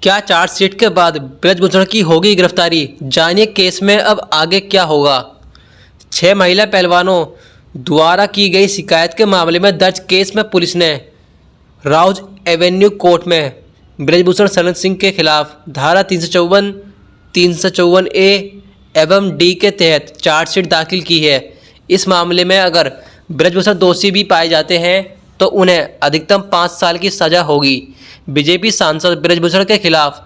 क्या चार्जशीट के बाद ब्रजभूषण की होगी गिरफ्तारी? जानिए केस में अब आगे क्या होगा। 6 महिला पहलवानों द्वारा की गई शिकायत के मामले में दर्ज केस में पुलिस ने राउज एवेन्यू कोर्ट में ब्रजभूषण शरण सिंह के खिलाफ धारा 354, 354 ए एवं डी के तहत चार्जशीट दाखिल की है। इस मामले में अगर ब्रजभूषण दोषी भी पाए जाते हैं तो उन्हें अधिकतम 5 साल की सजा होगी। बीजेपी सांसद ब्रजभूषण के खिलाफ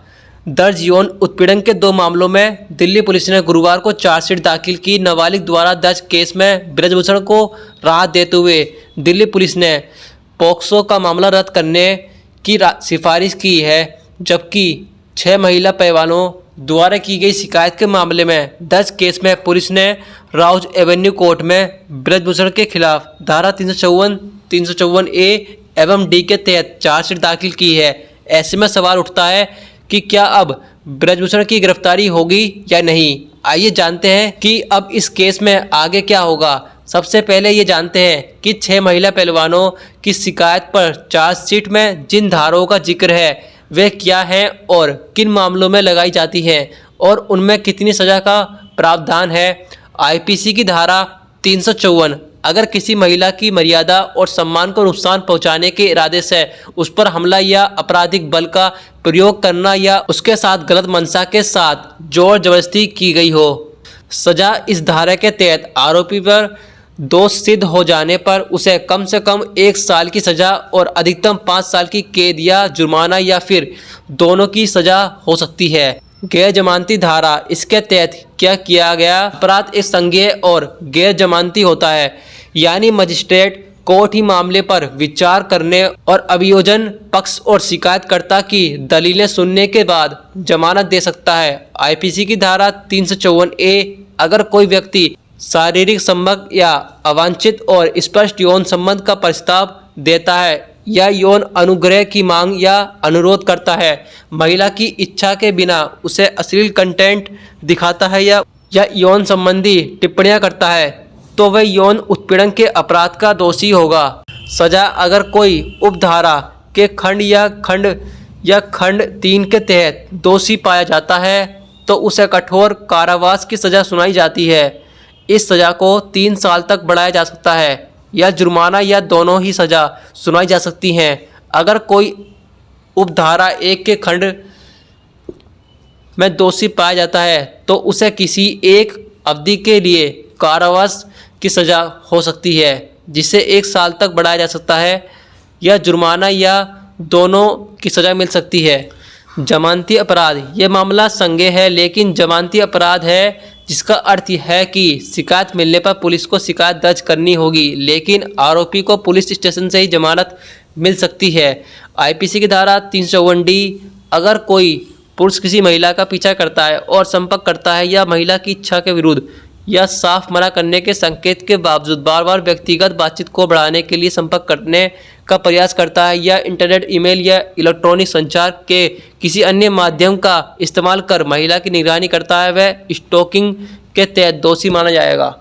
दर्ज यौन उत्पीड़न के 2 मामलों में दिल्ली पुलिस ने गुरुवार को चार्जशीट दाखिल की। नाबालिग द्वारा दर्ज केस में ब्रजभूषण को राहत देते हुए दिल्ली पुलिस ने पॉक्सो का मामला रद्द करने की सिफारिश की है, जबकि 6 महिला पहलवानों द्वारा की गई शिकायत के मामले में दर्ज केस में पुलिस ने राउज एवेन्यू कोर्ट में ब्रजभूषण के खिलाफ धारा 354, 354 ए एवं डी के तहत चार्जशीट दाखिल की है। ऐसे में सवाल उठता है कि क्या अब ब्रजभूषण की गिरफ्तारी होगी या नहीं। आइए जानते हैं कि अब इस केस में आगे क्या होगा। सबसे पहले ये जानते हैं कि 6 महिला पहलवानों की शिकायत पर चार्जशीट में जिन धाराओं का जिक्र है वे क्या हैं और किन मामलों में लगाई जाती हैं और उनमें कितनी सज़ा का प्रावधान है। आईपीसी की धारा 354 अगर किसी महिला की मर्यादा और सम्मान को नुकसान पहुंचाने के इरादे से उस पर हमला या आपराधिक बल का प्रयोग करना या उसके साथ गलत मंशा के साथ जोर जबरदस्ती की गई हो। सजा इस धारा के तहत आरोपी पर दोष सिद्ध हो जाने पर उसे कम से कम 1 साल की सजा और अधिकतम 5 साल की कैद या जुर्माना या फिर दोनों की सजा हो सकती है। गैर जमानती धारा, इसके तहत क्या किया गया अपराध एक संज्ञेय और गैर जमानती होता है, यानी मजिस्ट्रेट कोर्ट ही मामले पर विचार करने और अभियोजन पक्ष और शिकायतकर्ता की दलीलें सुनने के बाद जमानत दे सकता है। आईपीसी की धारा 354 ए अगर कोई व्यक्ति शारीरिक संबंध या अवांछित और स्पष्ट यौन संबंध का प्रस्ताव देता है या यौन अनुग्रह की मांग या अनुरोध करता है, महिला की इच्छा के बिना उसे अश्लील कंटेंट दिखाता है या यौन संबंधी टिप्पणियां करता है, तो वह यौन उत्पीड़न के अपराध का दोषी होगा। सजा अगर कोई उपधारा के खंड 3 के तहत दोषी पाया जाता है तो उसे कठोर कारावास की सजा सुनाई जाती है। इस सजा को 3 साल तक बढ़ाया जा सकता है या जुर्माना या दोनों ही सजा सुनाई जा सकती हैं। अगर कोई उपधारा 1 के खंड में दोषी पाया जाता है तो उसे किसी एक अवधि के लिए कारावास की सजा हो सकती है, जिसे 1 साल तक बढ़ाया जा सकता है या जुर्माना या दोनों की सजा मिल सकती है। जमानती अपराध, यह मामला संज्ञेय है लेकिन जमानती अपराध है, जिसका अर्थ है कि शिकायत मिलने पर पुलिस को शिकायत दर्ज करनी होगी, लेकिन आरोपी को पुलिस स्टेशन से ही जमानत मिल सकती है। आईपीसी की धारा 354 डी अगर कोई पुरुष किसी महिला का पीछा करता है और संपर्क करता है या महिला की इच्छा के विरुद्ध या साफ मना करने के संकेत के बावजूद बार बार व्यक्तिगत बातचीत को बढ़ाने के लिए संपर्क करने का प्रयास करता है या इंटरनेट, ईमेल या इलेक्ट्रॉनिक संचार के किसी अन्य माध्यम का इस्तेमाल कर महिला की निगरानी करता है, वह स्टॉकिंग के तहत दोषी माना जाएगा।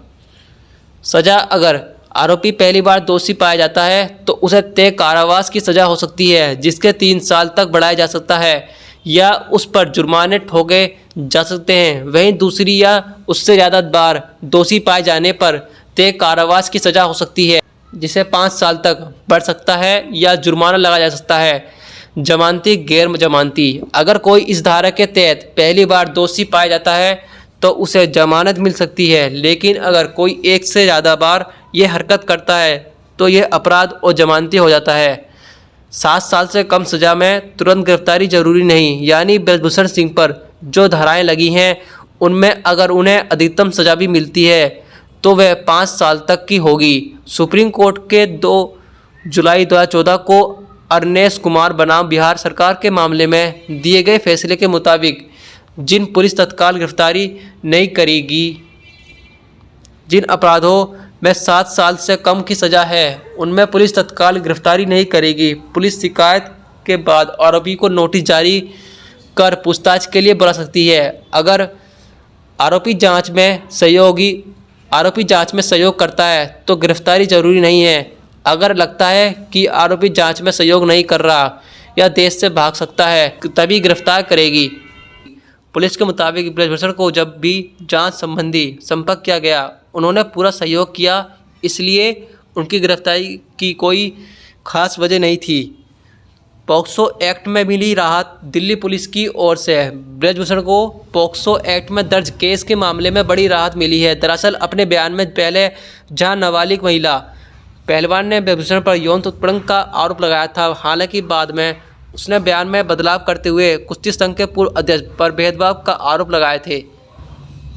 सजा अगर आरोपी पहली बार दोषी पाया जाता है तो उसे तय कारावास की सजा हो सकती है, जिसके 3 साल तक बढ़ाया जा सकता है या उस पर जुर्माने ठोके जा सकते हैं। वहीं दूसरी या उससे ज़्यादा बार दोषी पाए जाने पर तय कारावास की सज़ा हो सकती है, जिसे 5 साल तक बढ़ सकता है या जुर्माना लगाया जा सकता है। जमानती गैर जमानती, अगर कोई इस धारा के तहत पहली बार दोषी पाया जाता है तो उसे जमानत मिल सकती है, लेकिन अगर कोई 1 से ज़्यादा बार ये हरकत करता है तो यह अपराध और जमानती हो जाता है। 7 साल से कम सज़ा में तुरंत गिरफ्तारी जरूरी नहीं, यानी ब्रजभूषण सिंह पर जो धाराएं लगी हैं उनमें अगर उन्हें अधिकतम सज़ा भी मिलती है तो वह 5 साल तक की होगी। सुप्रीम कोर्ट के 2 जुलाई 2014 को अरनेश कुमार बनाम बिहार सरकार के मामले में दिए गए फैसले के मुताबिक जिन पुलिस तत्काल गिरफ्तारी नहीं करेगी, जिन अपराधों में 7 साल से कम की सज़ा है उनमें पुलिस तत्काल गिरफ्तारी नहीं करेगी। पुलिस शिकायत के बाद आरोपी को नोटिस जारी कर पूछताछ के लिए बुला सकती है। अगर आरोपी जांच में सहयोग करता है तो गिरफ्तारी जरूरी नहीं है। अगर लगता है कि आरोपी जांच में सहयोग नहीं कर रहा या देश से भाग सकता है तभी गिरफ्तार करेगी। पुलिस के मुताबिक ब्रजभूषण को जब भी जांच संबंधी संपर्क किया गया उन्होंने पूरा सहयोग किया, इसलिए उनकी गिरफ्तारी की कोई खास वजह नहीं थी। पॉक्सो एक्ट में मिली राहत दिल्ली पुलिस की ओर से। ब्रजभूषण को पॉक्सो एक्ट में दर्ज केस के मामले में बड़ी राहत मिली है। दरअसल अपने बयान में पहले जहां नाबालिग महिला पहलवान ने ब्रजभूषण पर यौन उत्पीड़न का आरोप लगाया था, हालांकि बाद में उसने बयान में बदलाव करते हुए कुश्ती संघ के पूर्व अध्यक्ष पर भेदभाव का आरोप लगाए थे।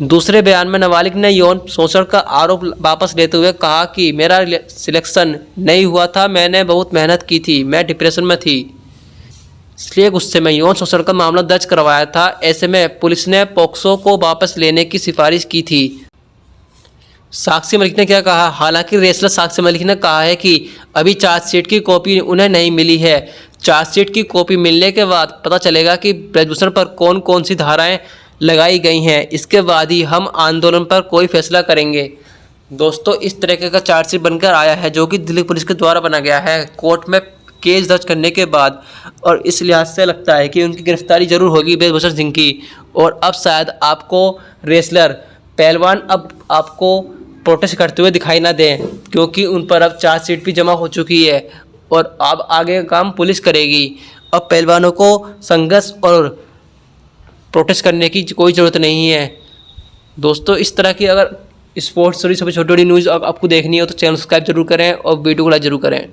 दूसरे बयान में नाबालिग ने यौन शोषण का आरोप वापस लेते हुए कहा कि मेरा सिलेक्शन नहीं हुआ था, मैंने बहुत मेहनत की थी, मैं डिप्रेशन में थी, इसलिए गुस्से में यौन शोषण का मामला दर्ज करवाया था। ऐसे में पुलिस ने पॉक्सो को वापस लेने की सिफारिश की थी। साक्षी मलिक ने क्या कहा? हालांकि रेसलर साक्षी मलिक ने कहा है कि अभी चार्जशीट की कॉपी उन्हें नहीं मिली है। चार्जशीट की कॉपी मिलने के बाद पता चलेगा कि ब्रजभूषण पर कौन कौन सी धाराएं लगाई गई हैं। इसके बाद ही हम आंदोलन पर कोई फैसला करेंगे। दोस्तों, इस तरीके का चार्जशीट बनकर आया है जो कि दिल्ली पुलिस के द्वारा बना गया है कोर्ट में केस दर्ज करने के बाद, और इस लिहाज से लगता है कि उनकी गिरफ्तारी जरूर होगी ब्रजभूषण सिंह की। और अब शायद आपको रेसलर पहलवान अब आपको प्रोटेस्ट करते हुए दिखाई ना दें, क्योंकि उन पर अब चार्जशीट भी जमा हो चुकी है और अब आगे का काम पुलिस करेगी। अब पहलवानों को संघर्ष और प्रोटेस्ट करने की कोई ज़रूरत नहीं है। दोस्तों, इस तरह की अगर स्पोर्ट्स से छोटी छोटी न्यूज़ आपको देखनी हो तो चैनल सब्सक्राइब जरूर करें और वीडियो को लाइक जरूर करें।